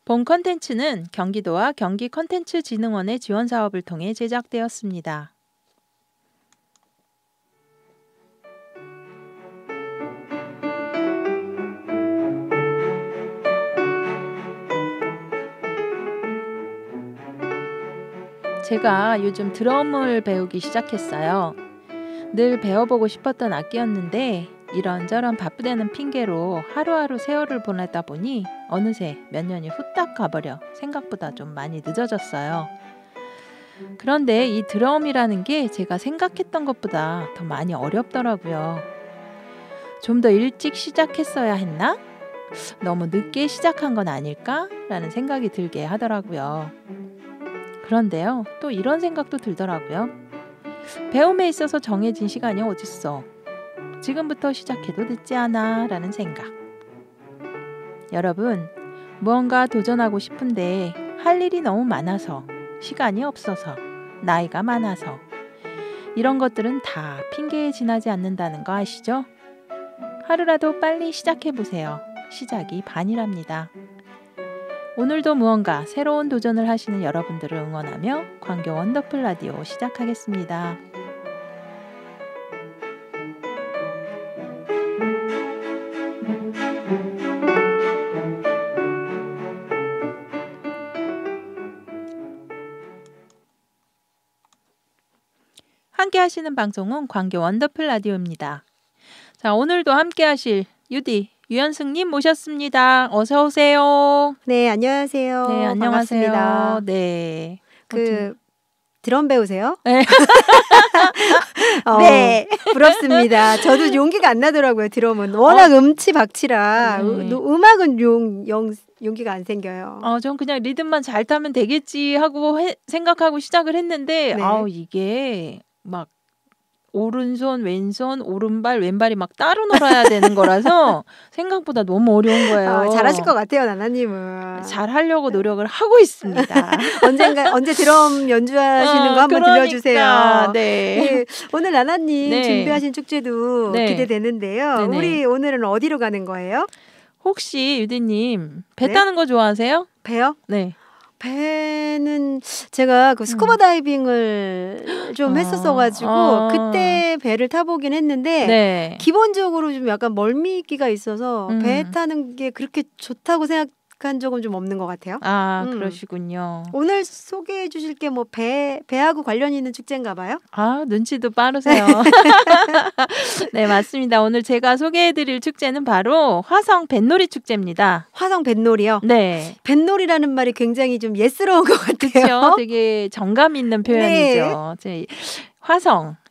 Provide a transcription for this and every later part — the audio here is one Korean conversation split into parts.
본 컨텐츠는 경기도와 경기컨텐츠진흥원의 지원 사업을 통해 제작되었습니다. 제가 요즘 드럼을 배우기 시작했어요. 늘 배워보고 싶었던 악기였는데 이런저런 바쁘다는 핑계로 하루하루 세월을 보내다 보니 어느새 몇 년이 후딱 가버려 생각보다 좀 많이 늦어졌어요. 그런데 이 드럼이라는 게 제가 생각했던 것보다 더 많이 어렵더라고요. 좀 더 일찍 시작했어야 했나? 너무 늦게 시작한 건 아닐까? 라는 생각이 들게 하더라고요. 그런데요, 또 이런 생각도 들더라고요. 배움에 있어서 정해진 시간이 어딨어. 지금부터 시작해도 늦지 않아 라는 생각. 여러분, 무언가 도전하고 싶은데 할 일이 너무 많아서, 시간이 없어서, 나이가 많아서 이런 것들은 다 핑계에 지나지 않는다는 거 아시죠? 하루라도 빨리 시작해보세요. 시작이 반이랍니다. 오늘도 무언가 새로운 도전을 하시는 여러분들을 응원하며 광교 원더풀 라디오 시작하겠습니다. 함께 하시는 방송은 광교 원더풀 라디오입니다. 자, 오늘도 함께 하실 유디 유연승님 모셨습니다. 어서 오세요. 네, 안녕하세요. 네, 안녕하세요. 반갑습니다. 네. 드럼 배우세요? 네. 네, 부럽습니다. 저도 용기가 안 나더라고요. 드럼은 워낙 음치박치라 음악은 용기가 안 생겨요. 전 그냥 리듬만 잘 타면 되겠지 하고 생각하고 시작을 했는데 네. 이게 막 오른손, 왼손, 오른발, 왼발이 막 따로 놀아야 되는 거라서 생각보다 너무 어려운 거예요. 잘하실 것 같아요, 나나님은. 잘 하려고 노력을 하고 있습니다. 언제 드럼 연주하시는 거 한번 들려주세요. 네. 오늘 나나님 네. 준비하신 축제도 네. 기대되는데요. 네네. 우리 오늘은 어디로 가는 거예요? 혹시 유디님 배 네? 타는 거 좋아하세요? 배요? 네. 배는 제가 그 스쿠버 다이빙을 좀 했었어가지고 그때 배를 타보긴 했는데 네. 기본적으로 좀 약간 멀미기가 있어서 배 타는 게 그렇게 좋다고 생각한 적은 좀 없는 것 같아요. 그러시군요. 오늘 소개해 주실 게 뭐 배하고 관련 있는 축제인가 봐요? 눈치도 빠르세요. 네, 맞습니다. 오늘 제가 소개해드릴 축제는 바로 화성 뱃놀이 축제입니다. 화성 뱃놀이요? 네. 뱃놀이라는 말이 굉장히 좀 예스러운 것 같아요. 그렇죠. 되게 정감 있는 표현이죠. 네.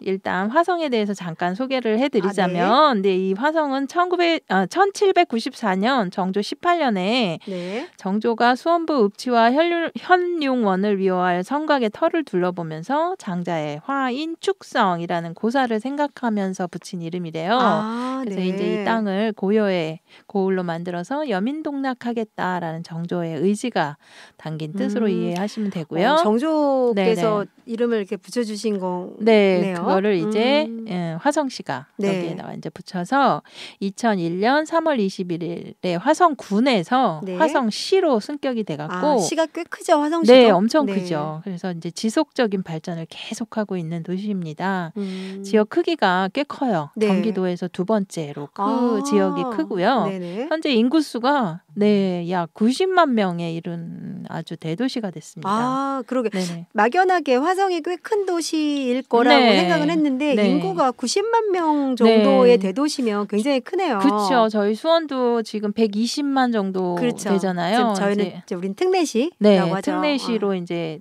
일단 화성에 대해서 잠깐 소개를 해드리자면, 네, 이 화성은 1794년 정조 18년에 정조가 수원부 읍치와 현룡원을 위호하여 성곽의 터를 둘러보면서 장자의 화인축성이라는 고사를 생각하면서 붙인 이름이래요. 그래서 이제 이 땅을 고을로 만들어서 여민동락하겠다라는 정조의 의지가 담긴 뜻으로 이해하시면 되고요. 정조께서 이름을 이렇게 붙여주신 거. 네, 그거를 이제 화성시가 여기에다가 이제 붙여서 2001년 3월 21일에 화성군에서 화성시로 승격이 돼갖고 시가 꽤 크죠, 화성시도? 네, 엄청 크죠. 그래서 이제 지속적인 발전을 계속하고 있는 도시입니다. 지역 크기가 꽤 커요. 경기도에서 두 번째로 지역이 크고요. 현재 인구수가 약 90만 명에 이른 아주 대도시가 됐습니다. 그러게. 막연하게 화성이 꽤 큰 도시일 거라고 생각은 했는데 인구가 90만 명 정도의 대도시면 굉장히 크네요. 그렇죠. 저희 수원도 지금 120만 정도 되잖아요. 저희는 우린 특례시라고 하죠. 특례시로 이제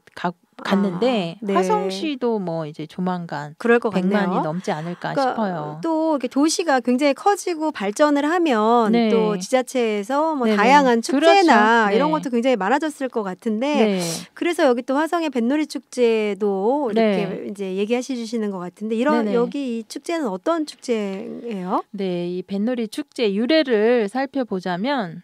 갔는데 화성시도 뭐 이제 조만간 그럴 것 100만이 같네요. 넘지 않을까 싶어요. 또 이렇게 도시가 굉장히 커지고 발전을 하면 또 지자체에서 뭐 다양한 축제나 이런 것도 굉장히 많아졌을 것 같은데 그래서 여기 또 화성의 뱃놀이 축제도 이렇게 이제 얘기하시 주시는 것 같은데 여기 이 축제는 어떤 축제예요? 네, 이 뱃놀이 축제 유래를 살펴보자면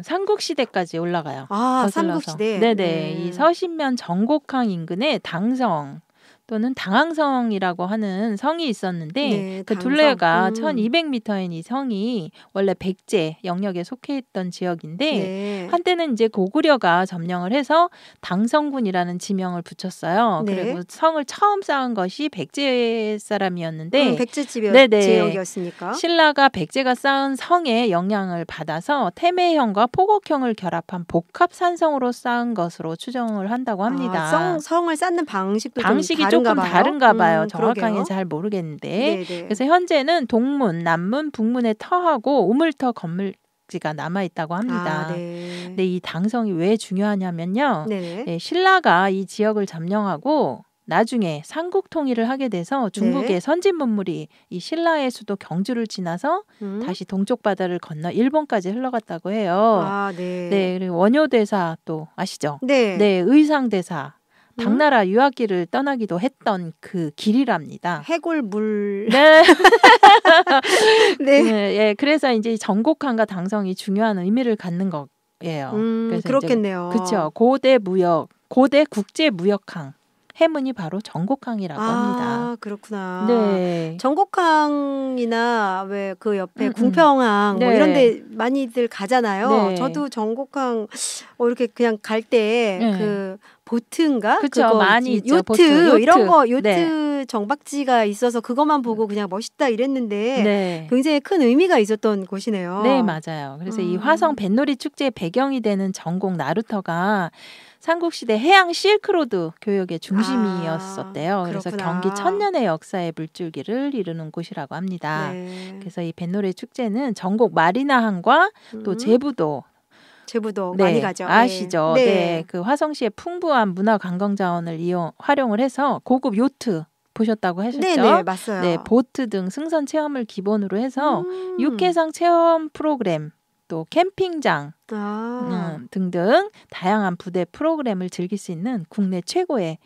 삼국시대까지 올라가요. 삼국시대. 네네. 이 서신면 정곡항 인근의 당성 또는 당항성이라고 하는 성이 있었는데 네, 그 둘레가 1200m인 이 성이 원래 백제 영역에 속해 있던 지역인데 네. 한때는 이제 고구려가 점령을 해서 당성군이라는 지명을 붙였어요. 네. 그리고 성을 처음 쌓은 것이 백제 사람이었는데 백제 지역이었으니까 신라가 백제가 쌓은 성의 영향을 받아서 태매형과 포곡형을 결합한 복합 산성으로 쌓은 것으로 추정을 한다고 합니다. 성을 쌓는 방식이 조금 다른가 봐요. 정확하게는 잘 모르겠는데 네네. 그래서 현재는 동문, 남문, 북문의 터하고 우물터 건물지가 남아 있다고 합니다. 네. 근데 이 당성이 왜 중요하냐면요. 네, 신라가 이 지역을 점령하고 나중에 삼국 통일을 하게 돼서 중국의 선진 문물이 이 신라의 수도 경주를 지나서 다시 동쪽 바다를 건너 일본까지 흘러갔다고 해요. 네, 그리고 원효대사 또 아시죠? 네, 의상대사. 당나라 유학길을 떠나기도 했던 그 길이랍니다. 해골물. 네. 네. 그래서 이제 정곡항과 당성이 중요한 의미를 갖는 거예요. 그래서 그렇겠네요. 그렇죠. 고대 국제 무역항. 해문이 바로 정곡항이라고 합니다. 그렇구나. 네. 정곡항이나 왜 그 옆에 궁평항 뭐 이런 데 많이들 가잖아요. 저도 정곡항 이렇게 그냥 갈 때 그 보트인가? 그쵸, 많이 있죠. 요트 이런 거 정박지가 있어서 그것만 보고 그냥 멋있다 이랬는데 굉장히 큰 의미가 있었던 곳이네요. 네, 맞아요. 그래서 이 화성 뱃놀이 축제의 배경이 되는 전곡 나루터가 삼국시대 해양 실크로드 교역의 중심이었었대요. 그래서 경기 천년의 역사의 물줄기를 이루는 곳이라고 합니다. 그래서 이 뱃놀이 축제는 전곡 마리나항과 또 제부도 많이 가죠. 아시죠? 그 화성시의 풍부한 문화 관광 자원을 활용을 해서 고급 요트 보셨다고 하셨죠? 네, 맞아요. 보트 등 승선 체험을 기본으로 해서 육해상 체험 프로그램 또 캠핑장 등등 다양한 부대 프로그램을 즐길 수 있는 국내 최고의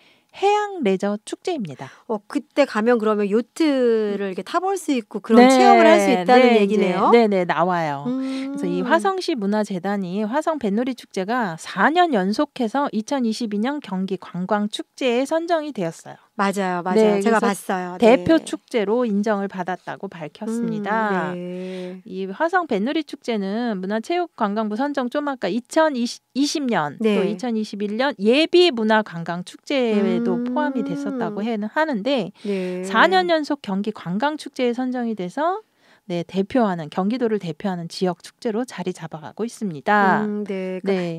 해양 레저 축제입니다. 그때 가면 그러면 요트를 이렇게 타볼 수 있고 그런 체험을 할 수 있다는 얘기네요. 네, 나와요. 그래서 이 화성시 문화재단이 화성 뱃놀이 축제가 4년 연속해서 2022년 경기 관광 축제에 선정이 되었어요. 맞아요. 제가 봤어요. 대표 축제로 인정을 받았다고 밝혔습니다. 이 화성 뱃놀이 축제는 문화체육관광부 선정 쪼마까 2020년 또 2021년 예비 문화관광 축제에도 포함이 됐었다고 하는데 4년 연속 경기 관광 축제에 선정이 돼서 경기도를 대표하는 지역 축제로 자리 잡아가고 있습니다.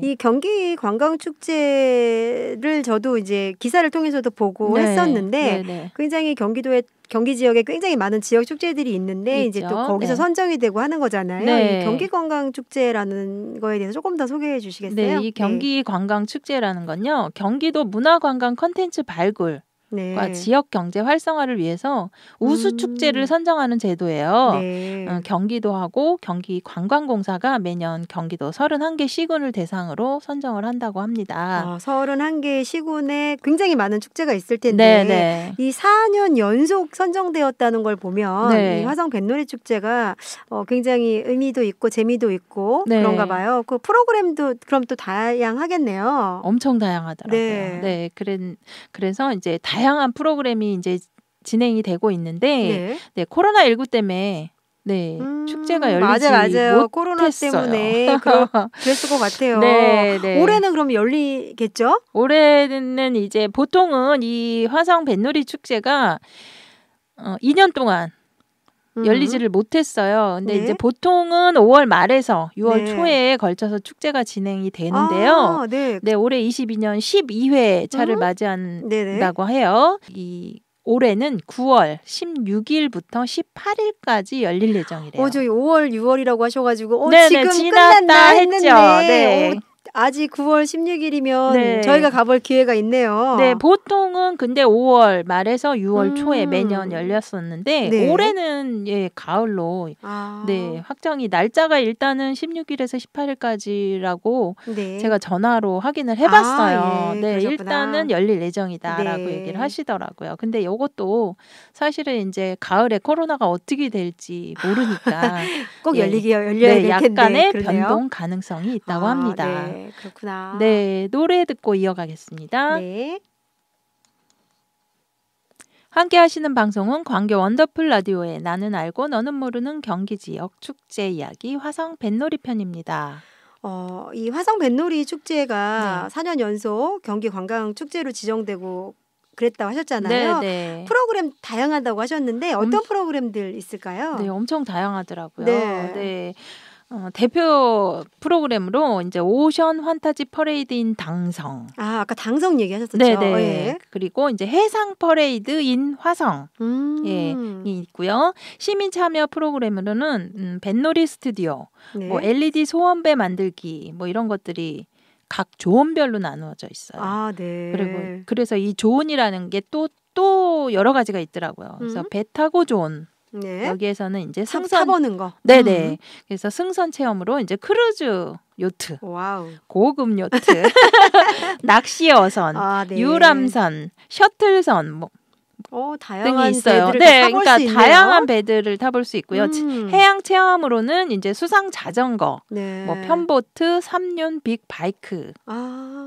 이 경기 관광 축제를 저도 이제 기사를 통해서도 보고 했었는데 굉장히 경기 지역에 굉장히 많은 지역 축제들이 있는데 이제 또 거기서 선정이 되고 하는 거잖아요. 이 경기 관광 축제라는 거에 대해서 조금 더 소개해 주시겠어요? 이 경기 관광 축제라는 건요. 경기도 문화관광 콘텐츠 발굴 지역 경제 활성화를 위해서 우수 축제를 선정하는 제도예요. 경기도하고 경기관광공사가 매년 경기도 31개 시군을 대상으로 선정을 한다고 합니다. 31개 시군에 굉장히 많은 축제가 있을 텐데 이 4년 연속 선정되었다는 걸 보면 이 화성 뱃놀이 축제가 굉장히 의미도 있고 재미도 있고 그런가 봐요. 그 프로그램도 그럼 또 다양하겠네요. 엄청 다양하더라고요. 그래서 이제 다양한 프로그램이 이제 진행이 되고 있는데 코로나19 때문에 축제가 열리지 맞아요. 못했어요. 코로나 때문에 그랬을 것 같아요. 올해는 그럼 열리겠죠? 올해는 이제 보통은 이 화성 뱃놀이 축제가 2년 동안 열리지를 못했어요. 근데 이제 보통은 5월 말에서 6월 초에 걸쳐서 축제가 진행이 되는데요. 올해 22년 12회 차를 맞이한다고 해요. 올해는 9월 16일부터 18일까지 열릴 예정이래요. 저희 5월, 6월이라고 하셔가지고 지금 지났다 끝났나 했는데 했죠. 아직 9월 16일이면 저희가 가볼 기회가 있네요. 보통은 근데 5월 말에서 6월 초에 매년 열렸었는데 올해는 가을로 확정이 날짜가 일단은 16일에서 18일까지라고 제가 전화로 확인을 해봤어요. 일단은 열릴 예정이다라고 얘기를 하시더라고요. 근데 이것도 사실은 이제 가을에 코로나가 어떻게 될지 모르니까 꼭 열려야 될 텐데 약간의 변동 가능성이 있다고 합니다. 그렇구나. 노래 듣고 이어가겠습니다. 함께 하시는 방송은 광교 원더풀 라디오의 나는 알고 너는 모르는 경기 지역 축제 이야기 화성 뱃놀이 편입니다. 이 화성 뱃놀이 축제가 4년 연속 경기 관광 축제로 지정되고 그랬다고 하셨잖아요. 네. 프로그램 다양하다고 하셨는데 어떤 프로그램들 있을까요? 네, 엄청 다양하더라고요. 네. 대표 프로그램으로 이제 오션 환타지 퍼레이드인 당성. 아까 당성 얘기하셨었죠. 네네. 네. 그리고 이제 해상 퍼레이드인 화성. 예, 이 있고요. 시민 참여 프로그램으로는 뱃놀이 스튜디오, 네. 뭐 LED 소원배 만들기, 뭐 이런 것들이 각 조언별로 나누어져 있어요. 네. 그래서 이 조언이라는 게 또 여러 가지가 있더라고요. 그래서 배 타고 조언. 네. 여기에서는 이제 승선 타보는 거. 네네. 그래서 승선 체험으로 이제 크루즈 요트, 와우. 고급 요트, 낚시 어선, 네. 유람선, 셔틀선 뭐 다양한 등이 있어요. 배들을 네, 타볼 그러니까 수 있네요. 다양한 배들을 타볼 수 있고요. 해양 체험으로는 이제 수상 자전거, 네. 뭐 편보트, 삼륜 빅바이크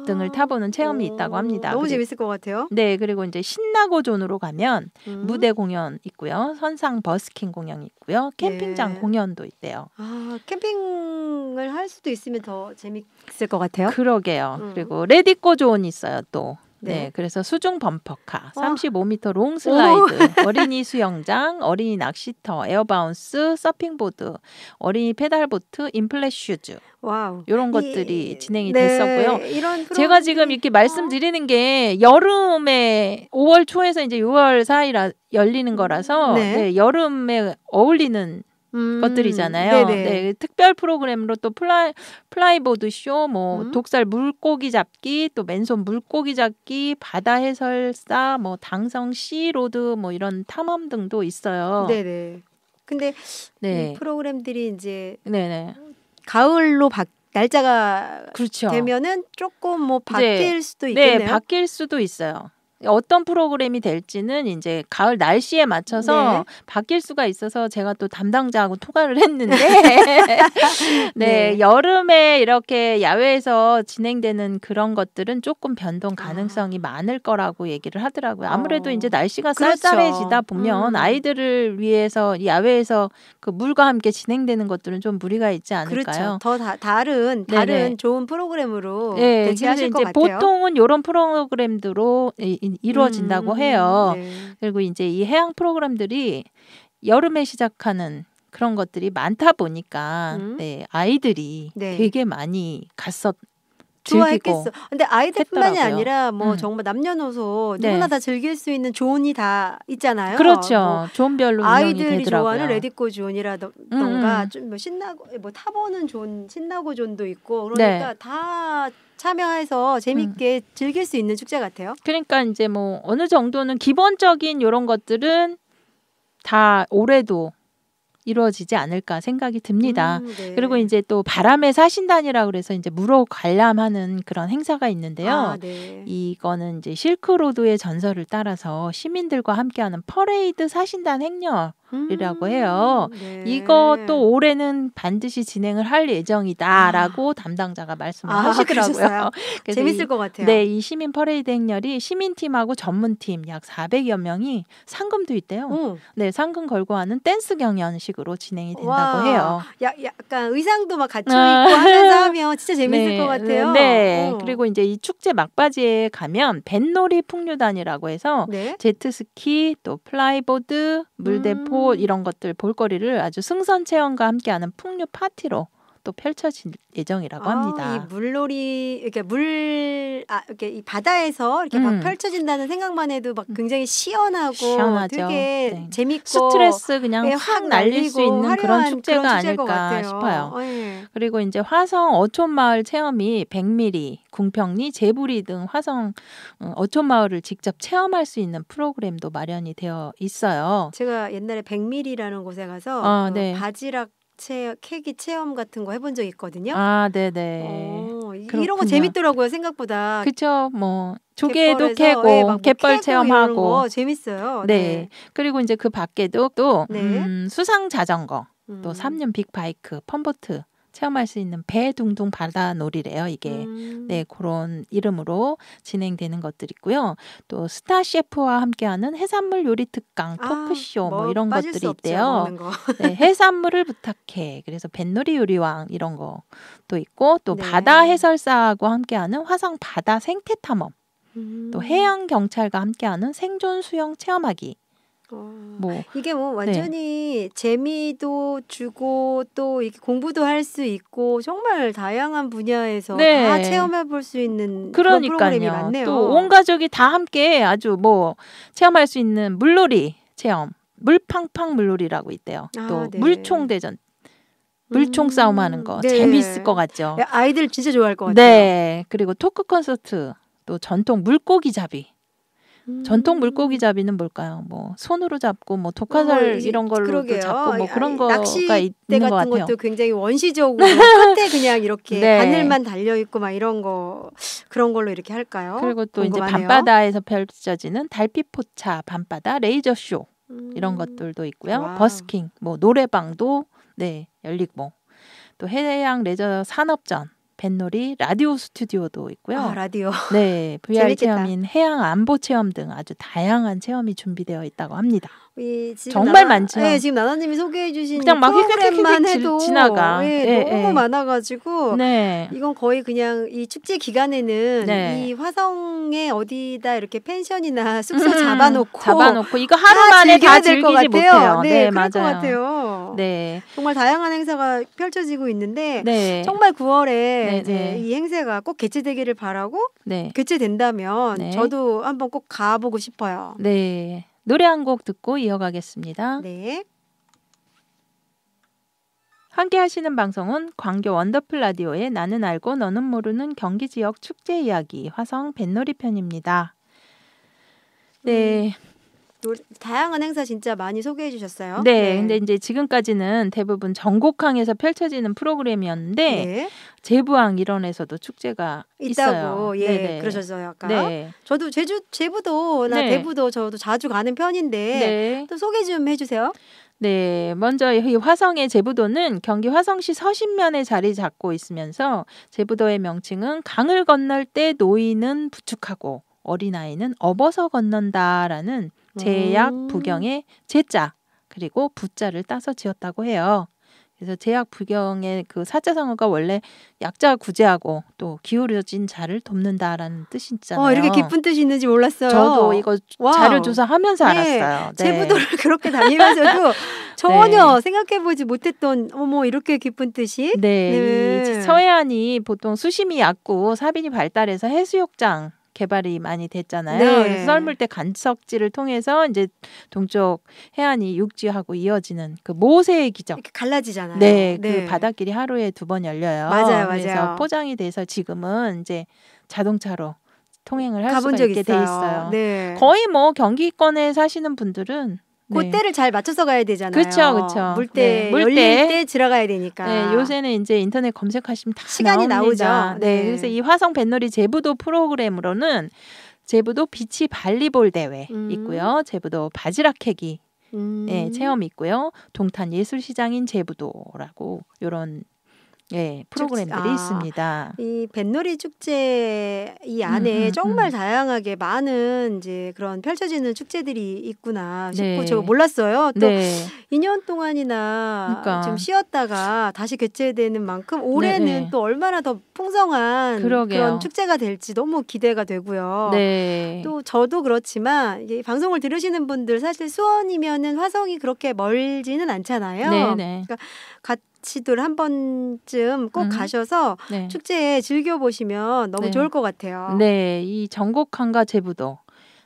등을 타보는 체험이 있다고 합니다. 너무 재밌을 것 같아요. 네, 그리고 이제 신나고 존으로 가면 무대 공연 있고요, 선상 버스킹 공연 있고요, 캠핑장 공연도 있대요. 캠핑을 할 수도 있으면 더 재밌을 것 같아요. 그러게요. 그리고 레디꼬 존이 있어요 또. 네, 그래서 수중 범퍼카, 35m 롱 슬라이드, 어린이 수영장, 어린이 낚시터, 에어바운스, 서핑보드, 어린이 페달보트, 인플렛 슈즈. 와우. 이런 것들이 진행이 됐었고요. 이런 제가 지금 이렇게 말씀드리는 게 여름에 5월 초에서 이제 6월 사이라 열리는 거라서 여름에 어울리는 것들이잖아요. 네, 특별 프로그램으로 또 플라이보드 쇼, 뭐 독살 물고기 잡기, 또 맨손 물고기 잡기, 바다 해설사, 뭐 당성 시로드, 뭐 이런 탐험 등도 있어요. 네네. 근데 이 프로그램들이 이제 가을로 날짜가 되면은 조금 뭐 바뀔 수도 있겠네요. 네, 바뀔 수도 있어요. 어떤 프로그램이 될지는 이제 가을 날씨에 맞춰서 바뀔 수가 있어서 제가 또 담당자하고 통화를 했는데 여름에 이렇게 야외에서 진행되는 그런 것들은 조금 변동 가능성이 많을 거라고 얘기를 하더라고요. 아무래도 이제 날씨가 쌀쌀해지다 보면 아이들을 위해서 야외에서 그 물과 함께 진행되는 것들은 좀 무리가 있지 않을까요? 그렇죠. 더 다른 좋은 프로그램으로 대체하실 것 같아요. 보통은 이런 프로그램들로 이루어진다고 해요. 그리고 이제 이 해양 프로그램들이 여름에 시작하는 그런 것들이 많다 보니까 아이들이 되게 많이 좋아했겠어. 근데 아이들뿐만이 아니라 뭐 정말 남녀노소 누구나 다 즐길 수 있는 존이 다 있잖아요. 그렇죠. 뭐 존별로 아이들이 되더라고요. 좋아하는 레디코 존이라던가 좀 뭐 신나고 뭐 타보는 존, 신나고 존도 있고 그러니까 다 참여해서 재밌게 즐길 수 있는 축제 같아요. 그러니까 이제 뭐 어느 정도는 기본적인 이런 것들은 다 올해도 이루어지지 않을까 생각이 듭니다. 그리고 이제 또 바람의 사신단이라 그래서 이제 무로 관람하는 그런 행사가 있는데요. 이거는 이제 실크로드의 전설을 따라서 시민들과 함께하는 퍼레이드 사신단 행렬이라고 해요. 이것도 올해는 반드시 진행을 할 예정이다라고 담당자가 말씀을 하시더라고요. 재밌을 것 같아요. 네, 이 시민 퍼레이드 행렬이 시민팀하고 전문팀 약 400여 명이 상금도 있대요. 네, 상금 걸고 하는 댄스 경연식 으로 진행이 된다고 해요. 약간 의상도 막 갖춰 입고 하면서 하면 진짜 재밌을 것 같아요. 그리고 이제 이 축제 막바지에 가면 뱃놀이 풍류단이라고 해서 제트스키, 또 플라이보드, 물대포 이런 것들 볼거리를 아주 승선 체험과 함께하는 풍류 파티로 또 펼쳐질 예정이라고 합니다. 이 물놀이 이렇게 이렇게 이 바다에서 이렇게 막 펼쳐진다는 생각만 해도 막 굉장히 시원하죠. 되게 재밌고 스트레스 그냥 확 날릴 수 있는 그런 축제가 아닐까 싶어요. 그리고 이제 화성 어촌마을 체험이 백미리, 궁평리, 제부리 등 화성 어촌마을을 직접 체험할 수 있는 프로그램도 마련이 되어 있어요. 제가 옛날에 백미리라는 곳에 가서 바지락 케이크 체험 같은 거 해본 적 있거든요. 이런 거 재밌더라고요, 생각보다. 그렇죠. 뭐 조개도 캐고 갯벌 체험하고 재밌어요. 그리고 이제 그 밖에도 또 수상 자전거, 또 삼륜 빅바이크, 펀보트 체험할 수 있는 배둥둥 바다놀이래요. 이게 네 그런 이름으로 진행되는 것들이 있고요. 또 스타 셰프와 함께하는 해산물 요리 특강, 토크쇼 뭐 이런 것들이 있대요. 네, 해산물을 부탁해. 그래서 뱃놀이 요리왕 이런 것도 있고 또 네. 바다 해설사하고 함께하는 화성 바다 생태 탐험, 또 해양 경찰과 함께하는 생존 수영 체험하기. 뭐 이게 뭐 완전히 네. 재미도 주고 또 이렇게 공부도 할 수 있고 정말 다양한 분야에서 네. 다 체험해 볼 수 있는 그런 프로그램이 많네요. 또 온 가족이 다 함께 아주 뭐 체험할 수 있는 물놀이 체험, 물팡팡 물놀이라고 있대요. 또 네. 물총 대전, 물총 싸움하는 거 네. 재미있을 것 같죠. 아이들 진짜 좋아할 것 같아요. 네, 그리고 토크 콘서트, 또 전통 물고기 잡이. 전통 물고기 잡이는 뭘까요? 뭐 손으로 잡고 뭐 독화살 이런 걸로 잡고 뭐 그런 거가 있는 것 같아요. 것도 굉장히 원시적으로 끝에 그냥 이렇게 네. 바늘만 달려 있고 막 이런 거 그런 걸로 이렇게 할까요? 그리고 또 궁금하네요. 이제 밤바다에서 펼쳐지는 달빛 포차 밤바다 레이저 쇼 이런 것들도 있고요. 와우. 버스킹, 뭐 노래방도 네 열리고 또 해양 레저 산업전. 뱃놀이, 라디오 스튜디오도 있고요. 라디오. 네, VR 재밌겠다. 체험인 해양 안보 체험 등 아주 다양한 체험이 준비되어 있다고 합니다. 정말 많죠. 네, 지금 나나님이 소개해 주신 그냥 막 프로그램만 해도 지나가. 네, 너무 많아가지고 네. 이건 거의 그냥 이 축제 기간에는 네. 이 화성에 어디다 이렇게 펜션이나 숙소 잡아놓고 이거 하루 만에 다 즐기지 못해요. 네, 그럴 것 같아요. 네, 정말 다양한 행사가 펼쳐지고 있는데 네. 정말 9월에 이제 이 행사가 꼭 개최되기를 바라고 네. 개최된다면 네. 저도 한번 꼭 가보고 싶어요. 네. 노래 한 곡 듣고 이어가겠습니다. 네. 함께 하시는 방송은 광교 원더풀 라디오의 나는 알고 너는 모르는 경기 지역 축제 이야기 화성 뱃놀이 편입니다. 네. 다양한 행사 진짜 많이 소개해 주셨어요. 네, 근데 이제 지금까지는 대부분 전곡항에서 펼쳐지는 프로그램이었는데 네. 제부항 일원에서도 축제가 있다고 있어요. 예, 네네. 그러셨어요 아까. 네. 저도 제부도나 네. 대부도 저도 자주 가는 편인데 네. 또 소개 좀 해주세요. 네, 먼저 이 화성의 제부도는 경기 화성시 서신면에 자리 잡고 있으면서 제부도의 명칭은 강을 건널 때 노인은 부축하고 어린아이는 업어서 건넌다라는 제약 부경의 제자 그리고 부자를 따서 지었다고 해요. 그래서 제약 부경의 그 사자성어가 원래 약자 구제하고 또 기울어진 자를 돕는다라는 뜻이 있잖아요. 이렇게 깊은 뜻이 있는지 몰랐어요. 저도 이거 자료 조사하면서 알았어요. 네. 제부도를 그렇게 다니면서도 전혀 네. 생각해보지 못했던 이렇게 깊은 뜻이. 네, 이 서해안이 보통 수심이 얕고 사빈이 발달해서 해수욕장 개발이 많이 됐잖아요. 네. 그래서 썰물대 간척지를 통해서 이제 동쪽 해안이 육지하고 이어지는 그 모세의 기적. 이렇게 갈라지잖아요. 네, 그 바닷길이 하루에 2번 열려요. 맞아요. 그래서 포장이 돼서 지금은 이제 자동차로 통행을 할 수가 있게 돼 있어요. 네. 거의 뭐 경기권에 사시는 분들은 그 때를 잘 맞춰서 가야 되잖아요. 그렇죠. 물때 열릴 때 들어가야 되니까. 네, 요새는 이제 인터넷 검색하시면 다 시간이 나옵니다. 나오죠. 네, 그래서 이 화성 뱃놀이 제부도 프로그램으로는 제부도 비치 발리볼 대회 있고요. 제부도 바지락 캐기 네, 체험이 있고요. 동탄 예술시장인 제부도라고 이런 프로그램들이 있습니다. 이 뱃놀이 축제 이 안에 정말 다양하게 많은 이제 그런 펼쳐지는 축제들이 있구나 싶고 네. 저 몰랐어요. 또 네. 2년 동안이나 좀 쉬었다가 다시 개최되는 만큼 올해는 네네. 또 얼마나 더 풍성한 그런 축제가 될지 너무 기대가 되고요. 네. 또 저도 그렇지만 이게 방송을 들으시는 분들 사실 수원이면은 화성이 그렇게 멀지는 않잖아요. 네네. 그러니까 같이들 한 번쯤 꼭 가셔서 네. 축제에 즐겨보시면 너무 좋을 것 같아요. 네, 이 전곡항과 제부도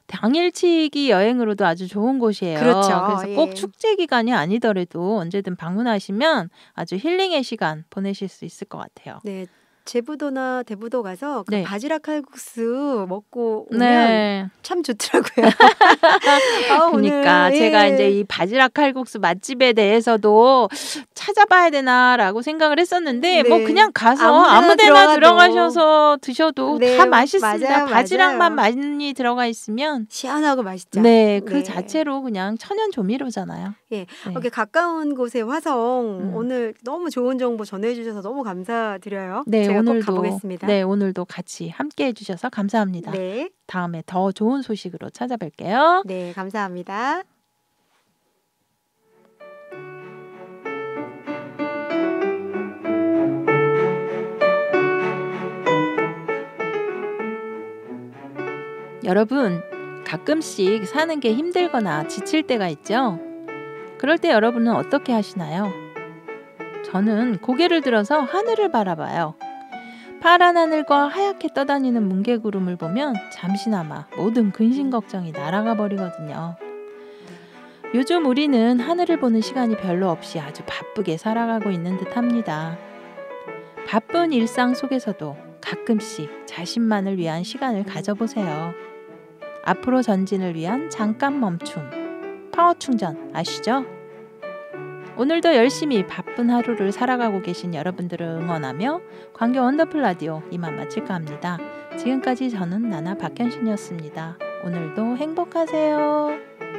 당일치기 여행으로도 아주 좋은 곳이에요. 그렇죠. 그래서 꼭 축제 기간이 아니더라도 언제든 방문하시면 아주 힐링의 시간 보내실 수 있을 것 같아요. 네. 제부도나 대부도 가서 그 바지락 칼국수 먹고 오면 참 좋더라고요. 그러니까 제가 이제 이 바지락 칼국수 맛집에 대해서도 찾아봐야 되나라고 생각을 했었는데 뭐 그냥 가서 아무데나 들어가셔서 드셔도 다 맛있습니다. 맞아요, 바지락만 많이 들어가 있으면 시원하고 맛있죠. 네, 그 자체로 그냥 천연 조미료잖아요. 예, 이렇게 가까운 곳의 화성 오늘 너무 좋은 정보 전해주셔서 너무 감사드려요. 네, 제가 오늘도 꼭 가보겠습니다. 네, 오늘도 같이 함께 해주셔서 감사합니다. 네. 다음에 더 좋은 소식으로 찾아뵐게요. 네, 감사합니다. 여러분, 가끔씩 사는 게 힘들거나 지칠 때가 있죠? 그럴 때 여러분은 어떻게 하시나요? 저는 고개를 들어서 하늘을 바라봐요. 파란 하늘과 하얗게 떠다니는 뭉게구름을 보면 잠시나마 모든 근심 걱정이 날아가 버리거든요. 요즘 우리는 하늘을 보는 시간이 별로 없이 아주 바쁘게 살아가고 있는 듯합니다. 바쁜 일상 속에서도 가끔씩 자신만을 위한 시간을 가져보세요. 앞으로 전진을 위한 잠깐 멈춤, 파워 충전 아시죠? 오늘도 열심히 바쁜 하루를 살아가고 계신 여러분들을 응원하며 광교 원더풀 라디오 이만 마칠까 합니다. 지금까지 저는 나나 박현신이었습니다. 오늘도 행복하세요.